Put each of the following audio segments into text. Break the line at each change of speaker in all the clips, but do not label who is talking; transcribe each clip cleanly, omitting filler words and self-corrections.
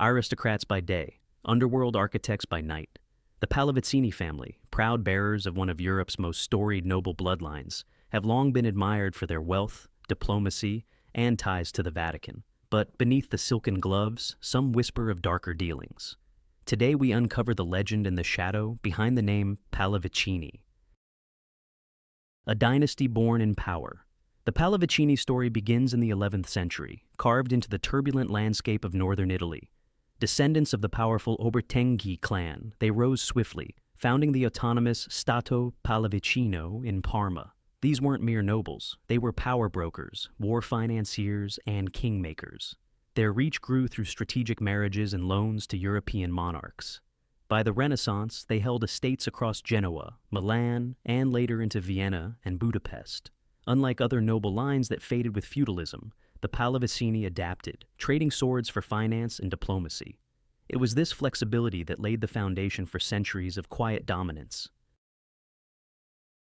aristocrats by day, underworld architects by night. The Pallavicini family, proud bearers of one of Europe's most storied noble bloodlines, have long been admired for their wealth, diplomacy, and ties to the Vatican. But beneath the silken gloves, some whisper of darker dealings. Today we uncover the legend and the shadow behind the name Pallavicini. A dynasty born in power. The Pallavicini story begins in the 11th century, carved into the turbulent landscape of northern Italy. Descendants of the powerful Obertenghi clan, they rose swiftly, founding the autonomous Stato Pallavicino in Parma. These weren't mere nobles, they were power brokers, war financiers, and kingmakers. Their reach grew through strategic marriages and loans to European monarchs. By the Renaissance, they held estates across Genoa, Milan, and later into Vienna and Budapest. Unlike other noble lines that faded with feudalism, the Pallavicini adapted, trading swords for finance and diplomacy. It was this flexibility that laid the foundation for centuries of quiet dominance.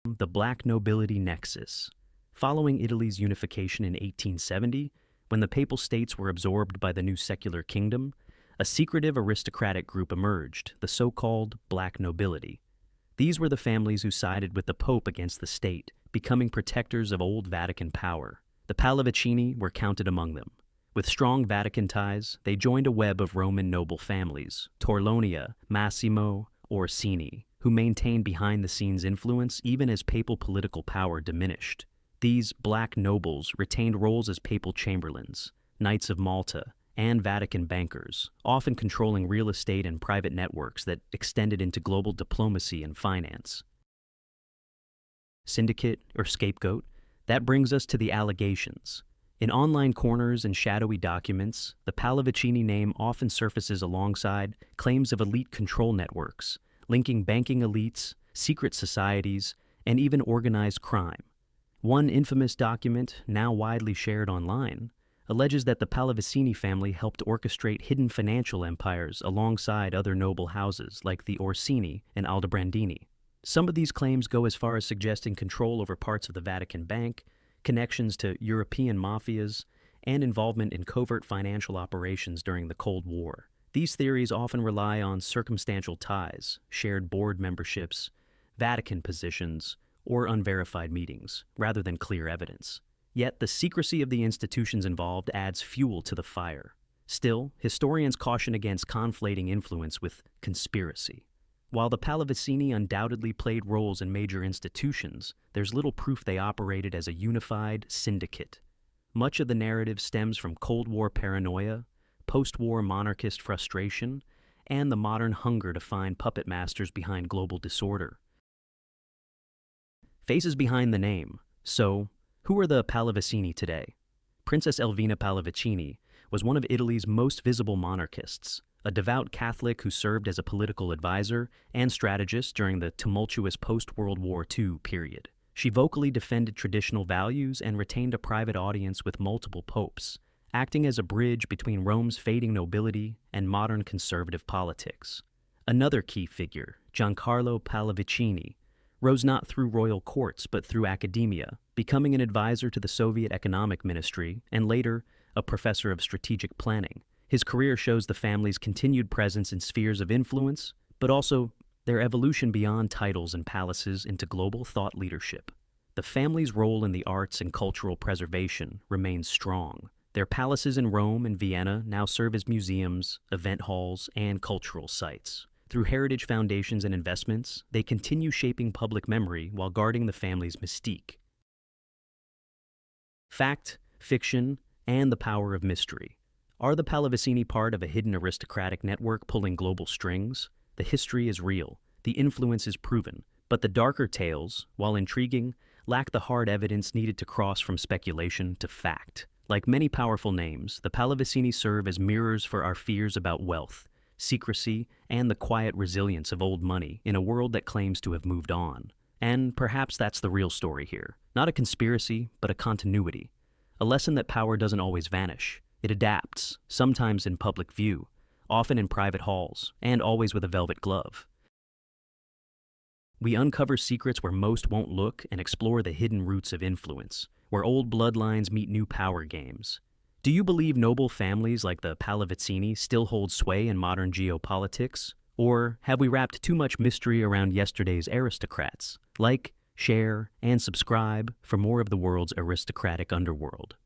The Black Nobility nexus. Following Italy's unification in 1870, when the Papal States were absorbed by the new secular kingdom, a secretive aristocratic group emerged, the so-called Black Nobility. These were the families who sided with the Pope against the state, becoming protectors of old Vatican power. The Pallavicini were counted among them. With strong Vatican ties, they joined a web of Roman noble families, Torlonia, Massimo, Orsini, who maintained behind-the-scenes influence even as papal political power diminished. These black nobles retained roles as papal chamberlains, Knights of Malta, and Vatican bankers, often controlling real estate and private networks that extended into global diplomacy and finance. Syndicate or scapegoat? That brings us to the allegations. In online corners and shadowy documents, the Pallavicini name often surfaces alongside claims of elite control networks, linking banking elites, secret societies, and even organized crime. One infamous document, now widely shared online, alleges that the Pallavicini family helped orchestrate hidden financial empires alongside other noble houses like the Orsini and Aldobrandini. Some of these claims go as far as suggesting control over parts of the Vatican Bank, connections to European mafias, and involvement in covert financial operations during the Cold War. These theories often rely on circumstantial ties, shared board memberships, Vatican positions, or unverified meetings, rather than clear evidence. Yet the secrecy of the institutions involved adds fuel to the fire. Still, historians caution against conflating influence with conspiracy. While the Pallavicini undoubtedly played roles in major institutions, there's little proof they operated as a unified syndicate. Much of the narrative stems from Cold War paranoia, post-war monarchist frustration, and the modern hunger to find puppet masters behind global disorder. Faces behind the name. So, who are the Pallavicini today? Princess Elvina Pallavicini was one of Italy's most visible monarchists, a devout Catholic who served as a political advisor and strategist during the tumultuous post-World War II period. She vocally defended traditional values and retained a private audience with multiple popes, acting as a bridge between Rome's fading nobility and modern conservative politics. Another key figure, Giancarlo Pallavicini, rose not through royal courts but through academia, becoming an advisor to the Soviet Economic Ministry and later a professor of strategic planning. His career shows the family's continued presence in spheres of influence, but also their evolution beyond titles and palaces into global thought leadership. The family's role in the arts and cultural preservation remains strong. Their palaces in Rome and Vienna now serve as museums, event halls, and cultural sites. Through heritage foundations and investments, they continue shaping public memory while guarding the family's mystique. Fact, fiction, and the power of mystery. Are the Pallavicini part of a hidden aristocratic network pulling global strings? The history is real, the influence is proven, but the darker tales, while intriguing, lack the hard evidence needed to cross from speculation to fact. Like many powerful names, the Pallavicini serve as mirrors for our fears about wealth, secrecy, and the quiet resilience of old money in a world that claims to have moved on. And perhaps that's the real story here. Not a conspiracy, but a continuity. A lesson that power doesn't always vanish. It adapts, sometimes in public view, often in private halls, and always with a velvet glove. We uncover secrets where most won't look and explore the hidden roots of influence, where old bloodlines meet new power games. Do you believe noble families like the Pallavicini still hold sway in modern geopolitics? Or have we wrapped too much mystery around yesterday's aristocrats? Like, share, and subscribe for more of the world's aristocratic underworld.